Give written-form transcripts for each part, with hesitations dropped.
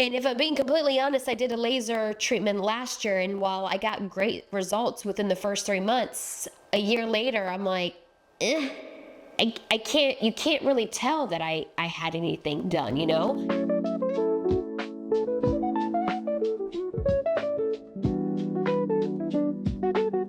And if I'm being completely honest, I did a laser treatment last year, and while I got great results within the first 3 months, a year later, I'm like, I can't, you can't really tell that I had anything done, you know?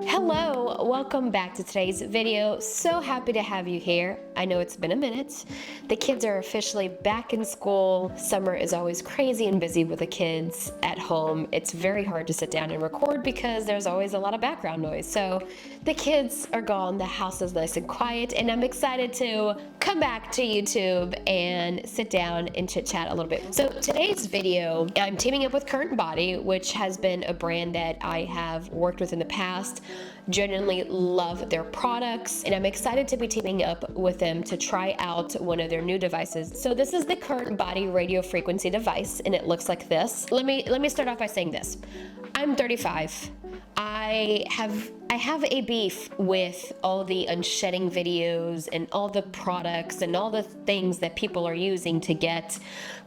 Hello, welcome back to today's video. So happy to have you here. I know it's been a minute. The kids are officially back in school. Summer is always crazy and busy with the kids at home. It's very hard to sit down and record because there's always a lot of background noise. So the kids are gone, the house is nice and quiet, and I'm excited to come back to YouTube and sit down and chit chat a little bit. So today's video, I'm teaming up with CurrentBody, which has been a brand that I have worked with in the past. Genuinely love their products, and I'm excited to be teaming up with them to try out one of their new devices. So this is the CurrentBody radio frequency device, and it looks like this. Let me start off by saying this. I'm 35. I have a beef with all the unshedding videos and all the products and all the things that people are using to get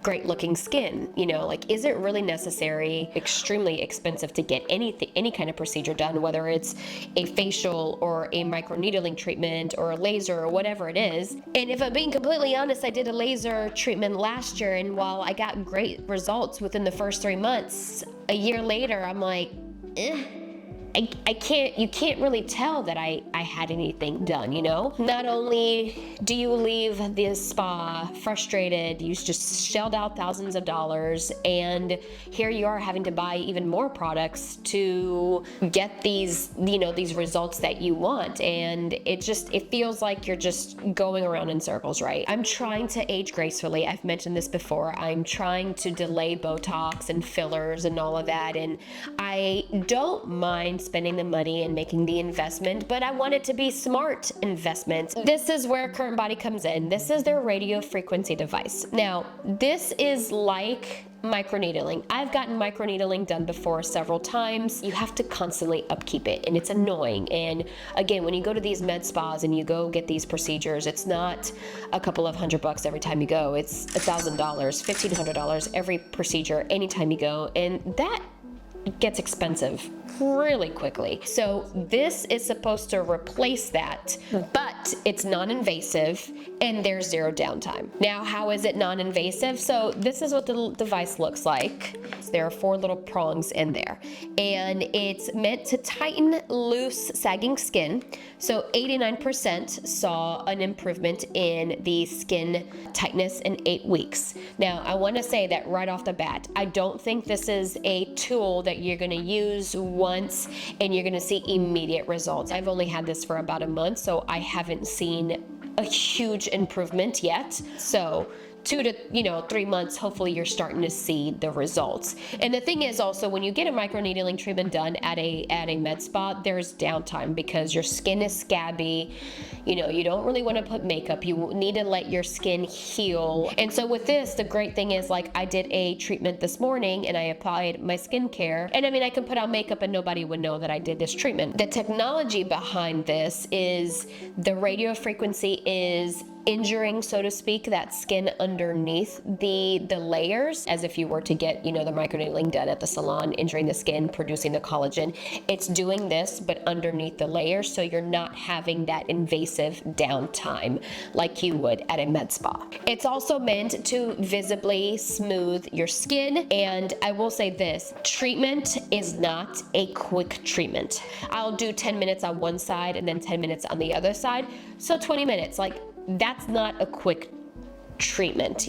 great looking skin. You know, like, is it really necessary? Extremely expensive to get any kind of procedure done, whether it's a facial or a microneedling treatment or a laser or whatever it is. And if I'm being completely honest, I did a laser treatment last year, and while I got great results within the first 3 months, a year later, I'm like, you can't really tell that I had anything done, you know? Not only do you leave the spa frustrated, you just shelled out thousands of dollars, and here you are having to buy even more products to get these, you know, these results that you want. And it feels like you're just going around in circles, right? I'm trying to age gracefully. I've mentioned this before. I'm trying to delay Botox and fillers and all of that. And I don't mind spending the money and making the investment, but I want it to be smart investments. This is where CurrentBody comes in. This is their radio frequency device. Now, this is like microneedling. I've gotten microneedling done before several times. You have to constantly upkeep it, and it's annoying. And again, when you go to these med spas and you go get these procedures, it's not a couple of $100 every time you go. It's $1,000, $1,500 every procedure anytime you go, and that gets expensive really quickly. So this is supposed to replace that, but it's non-invasive and there's zero downtime. Now, how is it non-invasive? So this is what the device looks like. There are 4 little prongs in there, and it's meant to tighten loose, sagging skin. So 89% saw an improvement in the skin tightness in 8 weeks. Now, I want to say that right off the bat, I don't think this is a tool that you're going to use once and you're going to see immediate results. I've only had this for about a month, so I haven't seen a huge improvement yet. So 2 to 3 months, hopefully you're starting to see the results. And the thing is also, when you get a microneedling treatment done at a med spa, there's downtime because your skin is scabby. You know, you don't really want to put makeup. You need to let your skin heal. And so with this, the great thing is, like, I did a treatment this morning and I applied my skincare. And I mean, I can put on makeup and nobody would know that I did this treatment. The technology behind this is the radio frequency is injuring, so to speak, that skin underneath the layers, as if you were to get, the microneedling done at the salon, injuring the skin, producing the collagen. It's doing this, but underneath the layers, so you're not having that invasive downtime like you would at a med spa. It's also meant to visibly smooth your skin, and I will say this, treatment is not a quick treatment. I'll do 10 minutes on one side and then 10 minutes on the other side, so 20 minutes, like, that's not a quick treatment,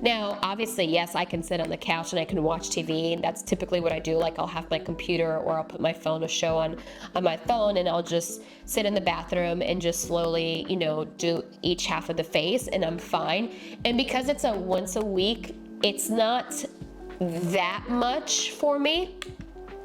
Now, obviously, yes, I can sit on the couch and I can watch TV, and that's typically what I do. Like, I'll have my computer or I'll put my phone, a show on my phone, and I'll just sit in the bathroom and just slowly, do each half of the face, and I'm fine. And because it's a once a week, it's not that much for me.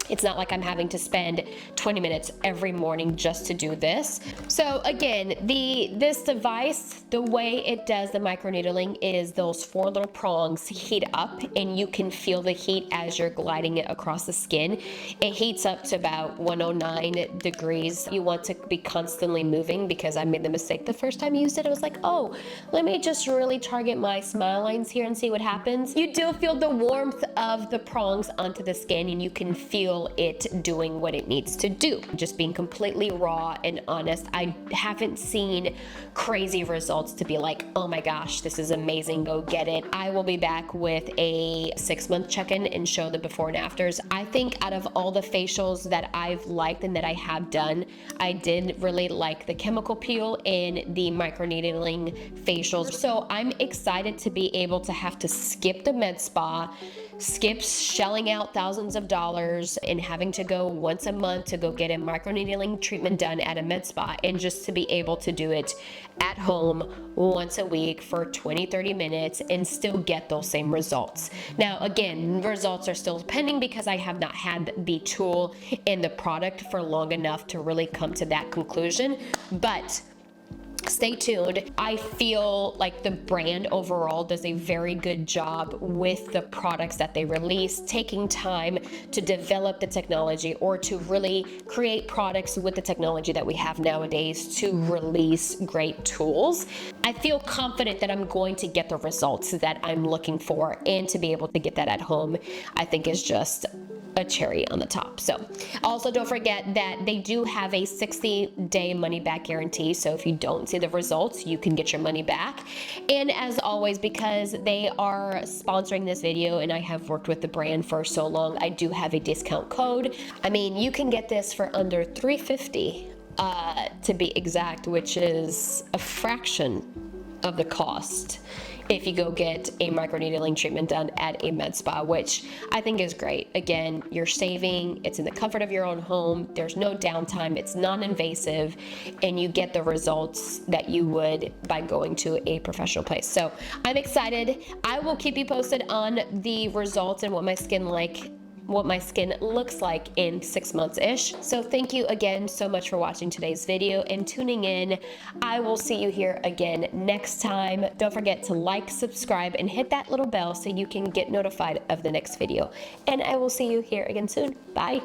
It's not like I'm having to spend 20 minutes every morning just to do this. So again, this device, the way it does the microneedling is those 4 little prongs heat up, and you can feel the heat as you're gliding it across the skin. It heats up to about 109 degrees. You want to be constantly moving, because I made the mistake the first time I used it. I was like, oh, let me just really target my smile lines here and see what happens. You do feel the warmth of the prongs onto the skin, and you can feel it doing what it needs to do. Just being completely raw and honest, I haven't seen crazy results to be like, oh my gosh, this is amazing, go get it. I will be back with a 6-month check-in and show the before and afters. I think out of all the facials that I've liked and that I have done, I did really like the chemical peel and the microneedling facials. So I'm excited to be able to have to skip the med spa, skip shelling out thousands of dollars and having to go once a month to go get a microneedling treatment done at a med spa, and just to be able to do it at home once a week for 20-30 minutes and still get those same results. Now again, results are still pending because I have not had the tool and the product for long enough to really come to that conclusion, but stay tuned. I feel like the brand overall does a very good job with the products that they release, taking time to develop the technology or to really create products with the technology that we have nowadays to release great tools. I feel confident that I'm going to get the results that I'm looking for, and to be able to get that at home, I think is just a cherry on the top. So also don't forget that they do have a 60-day money back guarantee. So if you don't see the results, you can get your money back. And as always, because they are sponsoring this video and I have worked with the brand for so long, I do have a discount code. I mean, you can get this for under $350 to be exact, which is a fraction of the cost if you go get a microneedling treatment done at a med spa, which I think is great. Again, you're saving, it's in the comfort of your own home, there's no downtime, it's non-invasive, and you get the results that you would by going to a professional place. So I'm excited. I will keep you posted on the results and what my skin looks like in 6 months-ish. So thank you again so much for watching today's video and tuning in. I will see you here again next time. Don't forget to like, subscribe, and hit that little bell so you can get notified of the next video. And I will see you here again soon. Bye.